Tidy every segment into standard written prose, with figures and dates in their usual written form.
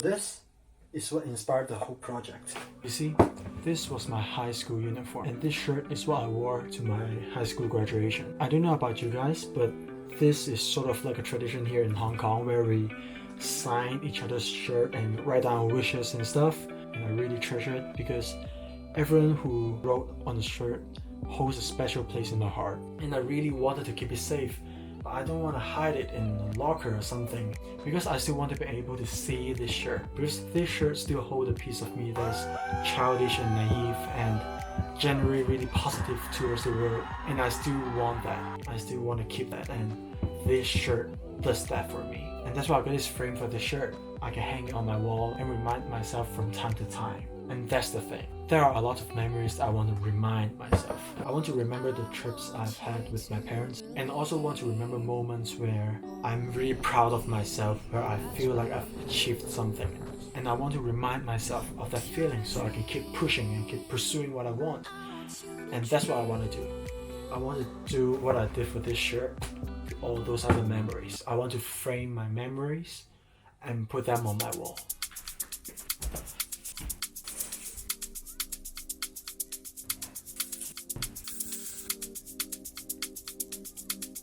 This is what inspired the whole project. You see, this was my high school uniform, and this shirt is what I wore to my high school graduation. I don't know about you guys, but this is sort of like a tradition here in Hong Kong where we sign each other's shirt and write down wishes and stuff, and I really treasure it because everyone who wrote on the shirt holds a special place in my heart, and I really wanted to keep it safe. But I don't want to hide it in a locker or something because I still want to be able to see this shirt, because this shirt still holds a piece of me that's childish and naive and generally really positive towards the world, and I still want that. I still want to keep that, and this shirt does that for me. And that's why I got this frame for the shirt. I can hang it on my wall and remind myself from time to time. And that's the thing. There are a lot of memories I want to remind myself. I want to remember the trips I've had with my parents, and also want to remember moments where I'm really proud of myself, where I feel like I've achieved something. And I want to remind myself of that feeling so I can keep pushing and keep pursuing what I want. And that's what I want to do. I want to do what I did for this shirt, all those other memories. I want to frame my memories and put them on my wall.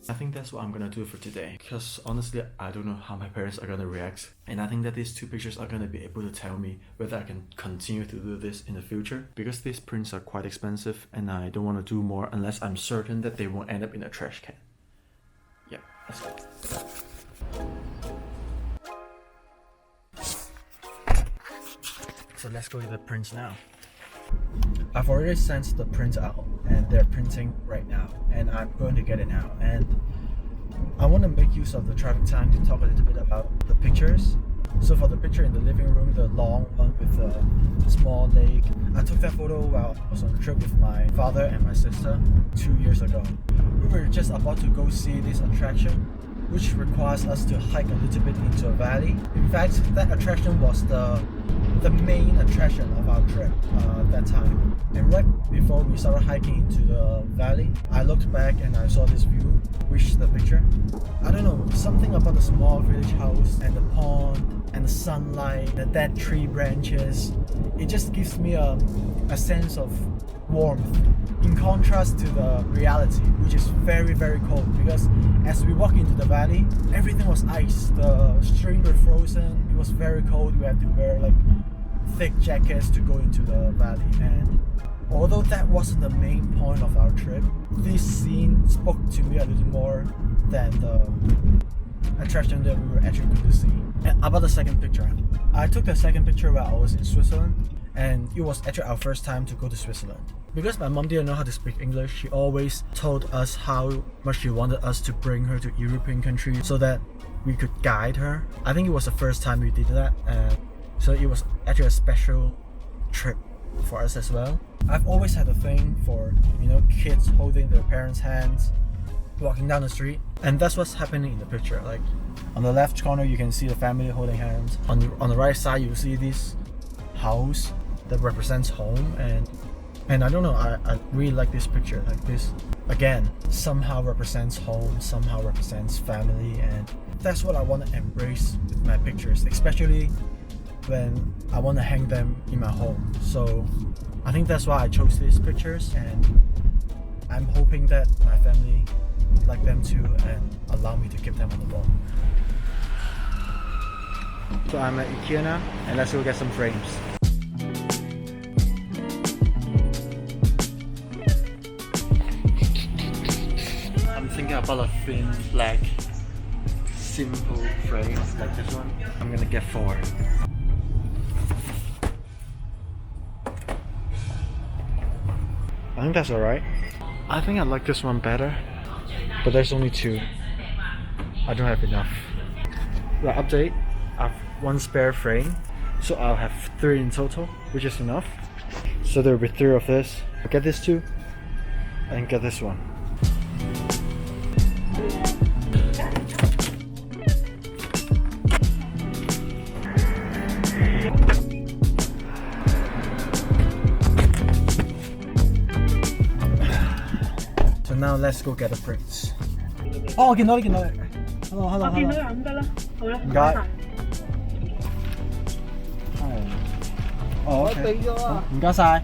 I think that's what I'm gonna do for today, because honestly I don't know how my parents are gonna react, and I think that these two pictures are gonna be able to tell me whether I can continue to do this in the future, because these prints are quite expensive and I don't want to do more unless I'm certain that they won't end up in a trash can. Yeah, let's go. So let's go to the prints now. I've already sent the print out and they're printing right now, and I'm going to get it now. And I want to make use of the traffic time to talk a little bit about the pictures. So for the picture in the living room, the long one with the small lake, I took that photo while I was on a trip with my father and my sister 2 years ago. We were just about to go see this attraction, which requires us to hike a little bit into a valley. In fact, that attraction was the main attraction of our trip that time. And right before we started hiking into the valley, I looked back and I saw this view, which is the picture. I don't know, something about the small village house and the pond and the sunlight, the dead tree branches, it just gives me a sense of warmth, in contrast to the reality, which is very, very cold. Because as we walk into the valley, everything was ice, the streams were frozen, it was very cold. We had to wear like thick jackets to go into the valley. And although that wasn't the main point of our trip, this scene spoke to me a little more than the attraction that we were actually going to see. And about the second picture, I took the second picture while I was in Switzerland, and it was actually our first time to go to Switzerland. Because my mom didn't know how to speak English, she always told us how much she wanted us to bring her to European countries so that we could guide her. I think it was the first time we did that, so it was actually a special trip for us as well. I've always had a thing for, kids holding their parents' hands walking down the street, and that's what's happening in the picture. Like on the left corner you can see the family holding hands, on the right side you see this house that represents home, and I don't know, I really like this picture. Like this again somehow represents home, somehow represents family, and that's what I want to embrace with my pictures, especially when I want to hang them in my home. So I think that's why I chose these pictures, and I'm hoping that my family like them too and allow me to keep them on the wall. So I'm at IKEA now, and let's go get some frames. I'm thinking about a thin, black, simple frame like this one. I'm gonna get 4. I think that's alright. I think I like this one better, but there's only 2. I don't have enough. Well, update, I have 1 spare frame, so I'll have 3 in total, which is enough. So there will be 3 of this. I'll get this 2 and get this one. Now let's go get the prints. 哦，我見到你，見到你。Hello，hello，hello。我見到咁得啦，好啦。唔該。Oh, okay.唔該晒.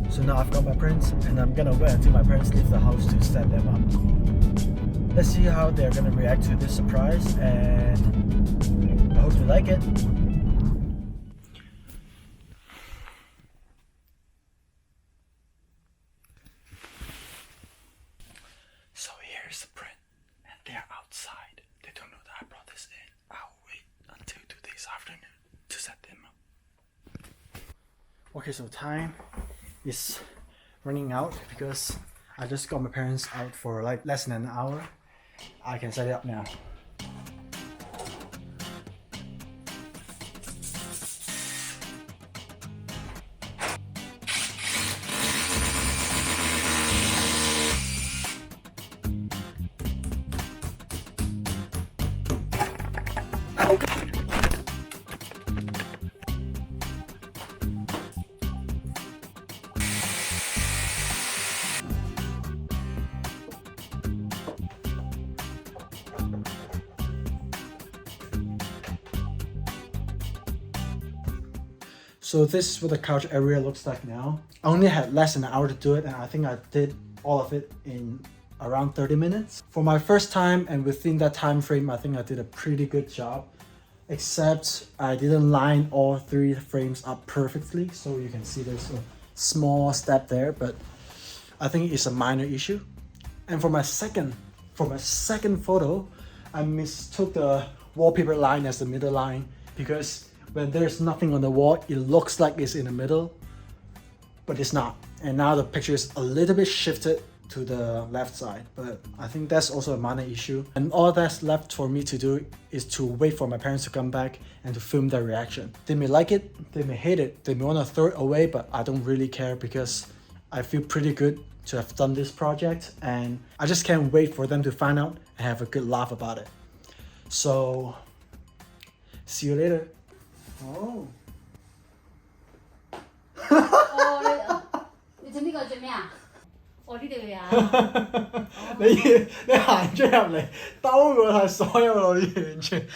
So now I've got my prints and I'm gonna wait until my parents leave the house to set them up. Let's see how they're gonna react to this surprise, and I hope you like it. So here's the print, and they're outside. They don't know that I brought this in. I'll wait until today's afternoon to set them up. Okay, so time is running out because I just got my parents out for like less than an hour. I can set it up now. So this is what the couch area looks like now. I only had less than an hour to do it, and I think I did all of it in around 30 minutes. For my first time and within that time frame, I think I did a pretty good job, except I didn't line all 3 frames up perfectly. So you can see there's a small step there, but I think it's a minor issue. And for my second photo, I mistook the wallpaper line as the middle line, because when there's nothing on the wall, it looks like it's in the middle, but it's not. And now the picture is a little bit shifted to the left side, but I think that's also a minor issue. And all that's left for me to do is to wait for my parents to come back and to film their reaction. They may like it, they may hate it, they may want to throw it away, but I don't really care because I feel pretty good to have done this project, and I just can't wait for them to find out and have a good laugh about it. So, see you later. Oh. 你做呢個做咩啊？我呢度呀。你行咗入嚟，兜過晒所有路，完全。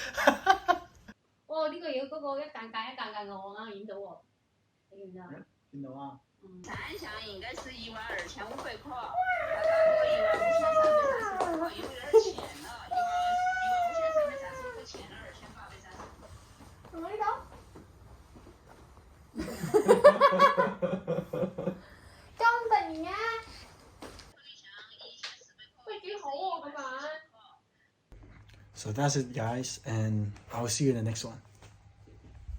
哦，呢個嘢嗰個一間間嘅，我啱影到喎，你見唔見啊？見到啊。三項應該是12500塊，他打過15335塊，有點錢了，15335塊錢了2830。我呢度。咁突然嘅，喂幾好喎咁樣。So that's it, guys, and I'll see you in the next one.